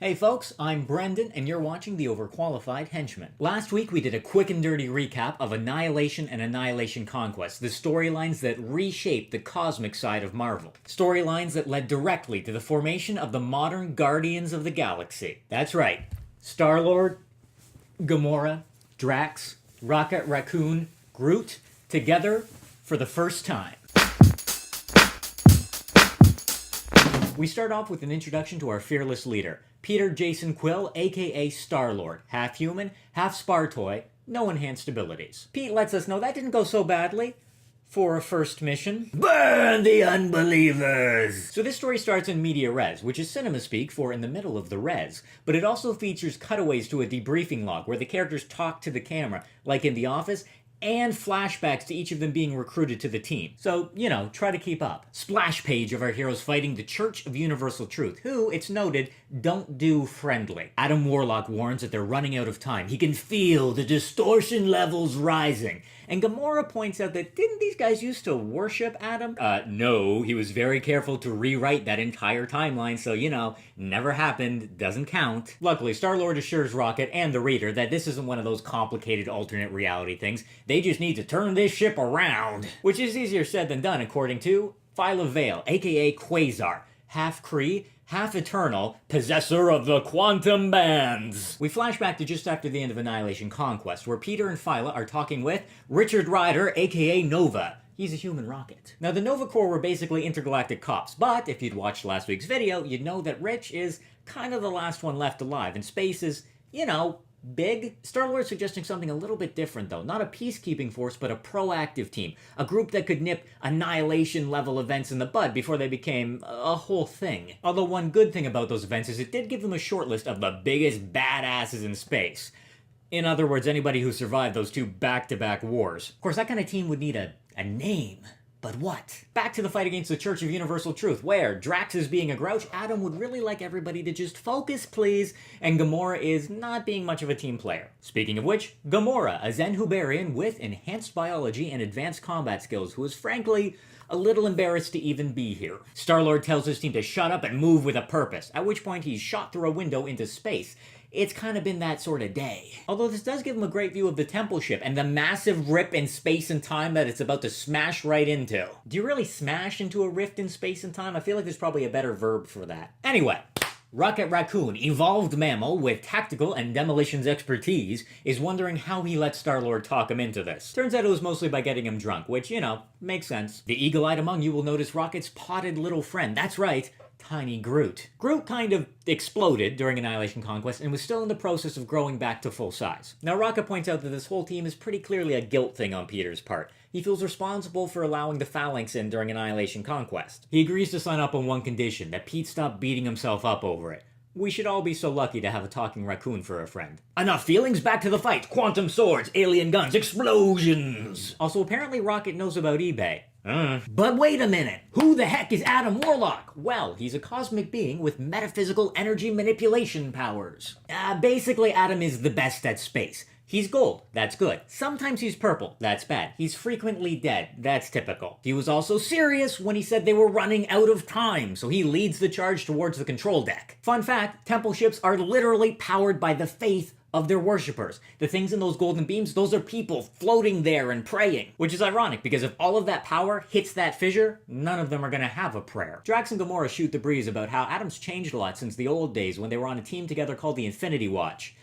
Hey folks, I'm Brendan, and you're watching the Overqualified Henchman. Last week we did a quick and dirty recap of Annihilation and Annihilation Conquest, the storylines that reshaped the cosmic side of Marvel. Storylines that led directly to the formation of the modern Guardians of the Galaxy. That's right, Star-Lord, Gamora, Drax, Rocket Raccoon, Groot, together for the first time. We start off with an introduction to our fearless leader, Peter Jason Quill, aka Star-Lord. Half human, half Spartoy, no enhanced abilities. Pete lets us know that didn't go so badly for a first mission. Burn the unbelievers! So this story starts in media res, which is cinema speak for in the middle of the res, but it also features cutaways to a debriefing log where the characters talk to the camera, like in The Office, and flashbacks to each of them being recruited to the team. So, you know, try to keep up. Splash page of our heroes fighting the Church of Universal Truth, who, it's noted, don't do friendly. Adam Warlock warns that they're running out of time. He can feel the distortion levels rising. And Gamora points out that didn't these guys used to worship Adam? No, he was very careful to rewrite that entire timeline, so, you know, never happened, doesn't count. Luckily, Star-Lord assures Rocket and the reader that this isn't one of those complicated alternate reality things. They just need to turn this ship around. Which is easier said than done, according to Phyla-Vell, aka Quasar, half Kree, half Eternal, possessor of the quantum bands. We flash back to just after the end of Annihilation Conquest, where Peter and Phyla are talking with Richard Rider, aka Nova. He's a human rocket. Now, the Nova Corps were basically intergalactic cops, but if you'd watched last week's video, you'd know that Rich is kind of the last one left alive, and space is, you know, big. Star-Lord suggesting something a little bit different, though. Not a peacekeeping force, but a proactive team. A group that could nip Annihilation-level events in the bud before they became a whole thing. Although one good thing about those events is it did give them a short list of the biggest badasses in space. In other words, anybody who survived those two back-to-back wars. Of course, that kind of team would need a name. But what? Back to the fight against the Church of Universal Truth, where Drax is being a grouch, Adam would really like everybody to just focus, please, and Gamora is not being much of a team player. Speaking of which, Gamora, a Zen Hubarian with enhanced biology and advanced combat skills, who is frankly a little embarrassed to even be here. Star-Lord tells his team to shut up and move with a purpose, at which point he's shot through a window into space. It's kind of been that sort of day. Although this does give him a great view of the temple ship and the massive rip in space and time that it's about to smash right into. Do you really smash into a rift in space and time? I feel like there's probably a better verb for that. Anyway, Rocket Raccoon, evolved mammal with tactical and demolitions expertise, is wondering how he let Star-Lord talk him into this. Turns out it was mostly by getting him drunk, which, you know, makes sense. The eagle-eyed among you will notice Rocket's potted little friend. That's right, Tiny Groot. Groot kind of exploded during Annihilation Conquest and was still in the process of growing back to full size. Now, Rocket points out that this whole team is pretty clearly a guilt thing on Peter's part. He feels responsible for allowing the Phalanx in during Annihilation Conquest. He agrees to sign up on one condition, that Pete stop beating himself up over it. We should all be so lucky to have a talking raccoon for a friend. Enough feelings, back to the fight! Quantum swords, alien guns, explosions! Also, apparently Rocket knows about eBay. But wait a minute! Who the heck is Adam Warlock? Well, he's a cosmic being with metaphysical energy manipulation powers. Basically, Adam is the best at space. He's gold, that's good. Sometimes he's purple, that's bad. He's frequently dead, that's typical. He was also serious when he said they were running out of time, so he leads the charge towards the control deck. Fun fact, temple ships are literally powered by the faith of their worshippers. The things in those golden beams, those are people floating there and praying. Which is ironic, because if all of that power hits that fissure, none of them are gonna have a prayer. Drax and Gamora shoot the breeze about how Adam's changed a lot since the old days when they were on a team together called the Infinity Watch.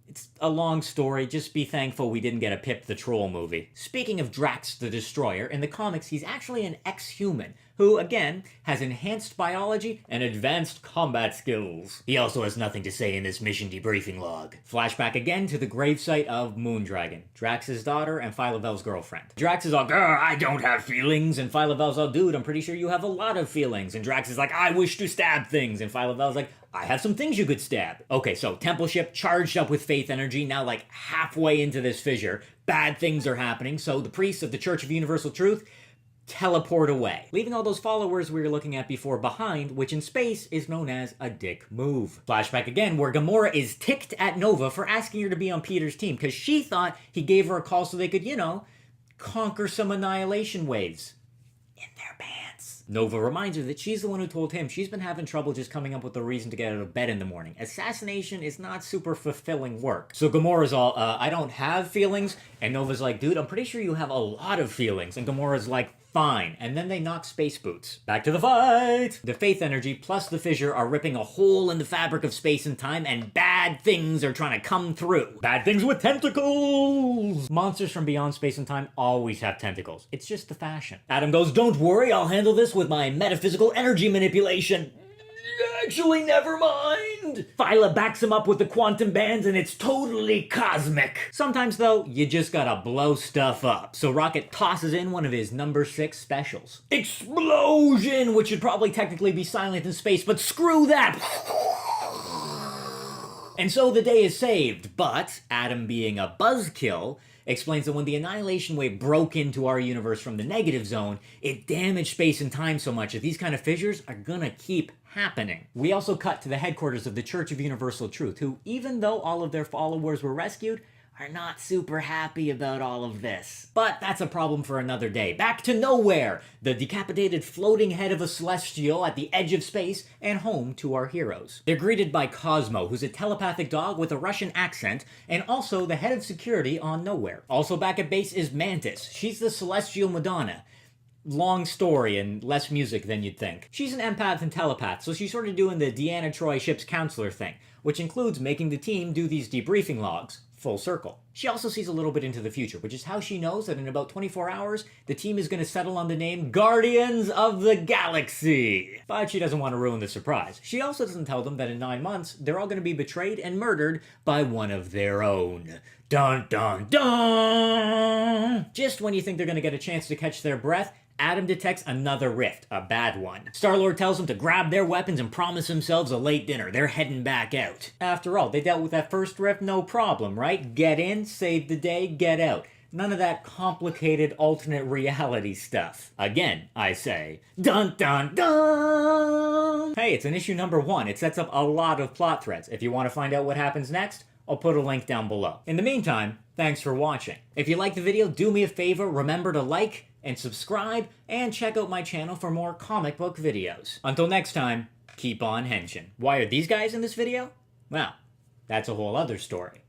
It's a long story, just be thankful we didn't get a Pip the Troll movie. Speaking of Drax the Destroyer, in the comics he's actually an ex-human, who, again, has enhanced biology and advanced combat skills. He also has nothing to say in this mission debriefing log. Flashback again to the gravesite of Moondragon, Drax's daughter and Phyla-Vell's girlfriend. Drax is all, "Girl, I don't have feelings," and Phyla-Vell's all, "Dude, I'm pretty sure you have a lot of feelings," and Drax is like, "I wish to stab things," and Phyla-Vell's like, "I have some things you could stab." Okay, so temple ship charged up with faith energy, now like halfway into this fissure. Bad things are happening, so the priests of the Church of Universal Truth teleport away, leaving all those followers we were looking at before behind, which in space is known as a dick move. Flashback again, where Gamora is ticked at Nova for asking her to be on Peter's team, because she thought he gave her a call so they could, you know, conquer some annihilation waves in their pants. Nova reminds her that she's the one who told him she's been having trouble just coming up with a reason to get out of bed in the morning. Assassination is not super fulfilling work. So Gamora's all, I don't have feelings. And Nova's like, dude, I'm pretty sure you have a lot of feelings. And Gamora's like, fine. And then they knock space boots. Back to the fight! The Faith Energy plus the Fissure are ripping a hole in the fabric of space and time, and bad things are trying to come through. Bad things with tentacles! Monsters from beyond space and time always have tentacles. It's just the fashion. Adam goes, don't worry, I'll handle this with my metaphysical energy manipulation. Actually, never mind. Phyla backs him up with the quantum bands and it's totally cosmic. Sometimes, though, you just gotta blow stuff up. So Rocket tosses in one of his number 6 specials. Explosion! Which should probably technically be silent in space, but screw that! And so the day is saved, but Adam, being a buzzkill, explains that when the Annihilation Wave broke into our universe from the negative zone, it damaged space and time so much that these kind of fissures are gonna keep happening. We also cut to the headquarters of the Church of Universal Truth, who, even though all of their followers were rescued, are not super happy about all of this. But that's a problem for another day. Back to nowhere! The decapitated floating head of a Celestial at the edge of space, and home to our heroes. They're greeted by Cosmo, who's a telepathic dog with a Russian accent, and also the head of security on Nowhere. Also back at base is Mantis. She's the Celestial Madonna. Long story and less music than you'd think. She's an empath and telepath, so she's sort of doing the Deanna Troi ship's counselor thing, which includes making the team do these debriefing logs. Full circle. She also sees a little bit into the future, which is how she knows that in about 24 hours, the team is going to settle on the name Guardians of the Galaxy. But she doesn't want to ruin the surprise. She also doesn't tell them that in 9 months, they're all going to be betrayed and murdered by one of their own. Dun dun dun! Just when you think they're going to get a chance to catch their breath, Adam detects another rift, a bad one. Star-Lord tells them to grab their weapons and promise themselves a late dinner. They're heading back out. After all, they dealt with that first rift no problem, right? Get in, save the day, get out. None of that complicated alternate reality stuff. Again, I say, dun dun dun! Hey, it's an issue number 1. It sets up a lot of plot threads. If you want to find out what happens next, I'll put a link down below. In the meantime, thanks for watching. If you liked the video, do me a favor, remember to like and subscribe, and check out my channel for more comic book videos. Until next time, keep on henching. Why are these guys in this video? Well, that's a whole other story.